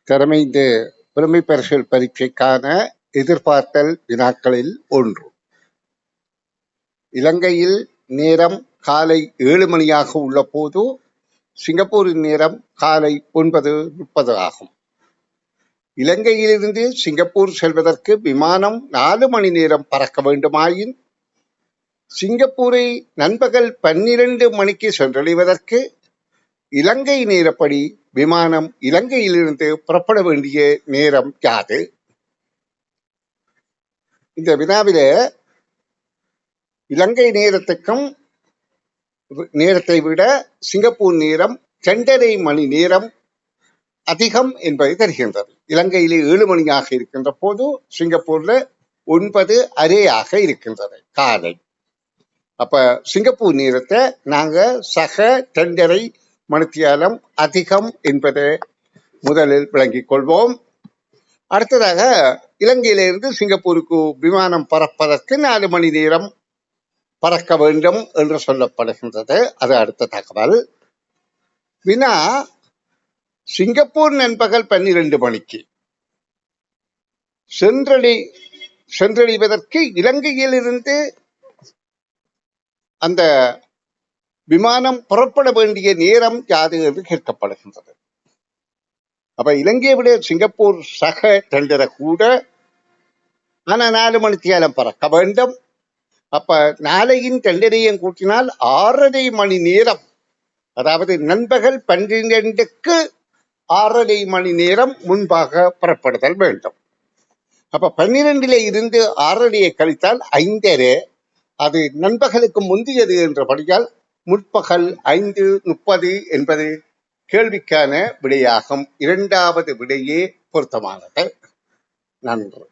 திறமைந்த புலமை பரிசில் பரீட்சைக்கான எதிர்பார்த்தல் வினாக்களில் ஒன்று. இலங்கையில் நேரம் காலை 7 மணியாக உள்ள போது சிங்கப்பூரின் நேரம் காலை 9:30 ஆகும். இலங்கையிலிருந்து சிங்கப்பூர் செல்வதற்கு விமானம் 4 மணி நேரம் பறக்க வேண்டுமாயின் சிங்கப்பூரை நண்பகல் 12 மணிக்கு சென்றடைவதற்கு இலங்கை நேரப்படி விமானம் இலங்கையிலிருந்து புறப்பட வேண்டிய நேரம் யாது? இந்த வினாவில இலங்கை நேரத்தை விட சிங்கப்பூர் நேரம் 2.5 மணி நேரம் அதிகம் என்பதை தருகின்றது. இலங்கையிலே 7 மணியாக இருக்கின்ற போது சிங்கப்பூர்ல 9:30 இருக்கின்றது காலை. அப்ப சிங்கப்பூர் நேரத்தை நாங்க சக 2.5 மணித்தியாலம் அதிகம் என்பதை முதலில் விளங்கிக் கொள்வோம். அடுத்ததாக இலங்கையிலிருந்து சிங்கப்பூருக்கு விமானம் பறப்பதற்கு 4 மணி நேரம் பறக்க வேண்டும் என்று சொல்லப்படுகின்றது. அது அடுத்த தகவல். வினா, சிங்கப்பூர் நண்பகல் 12 மணிக்கு சென்றடைவதற்கு இலங்கையிலிருந்து அந்த விமானம் புறப்பட வேண்டிய நேரம் யாது என்று கேட்கப்படுகின்றது. அப்ப இலங்கையை விட சிங்கப்பூர் சக 2.5 கூட, ஆனா 4 மணித்தியாலம் பறக்க வேண்டும். அப்ப 4யும் 2.5 கூட்டினால் 6.5 மணி நேரம், அதாவது நண்பகல் 12க்கு 6.5 மணி நேரம் முன்பாக புறப்படுதல் வேண்டும். அப்ப 12 இருந்து 6.5 கழித்தால் 5.5, அது நண்பகலுக்கு முந்தியது என்றபடியால் முற்பகல் 5:30 என்பது கேள்விக்கான விடையாகும். இரண்டாவது விடையே பொருத்தமானது. நன்றி.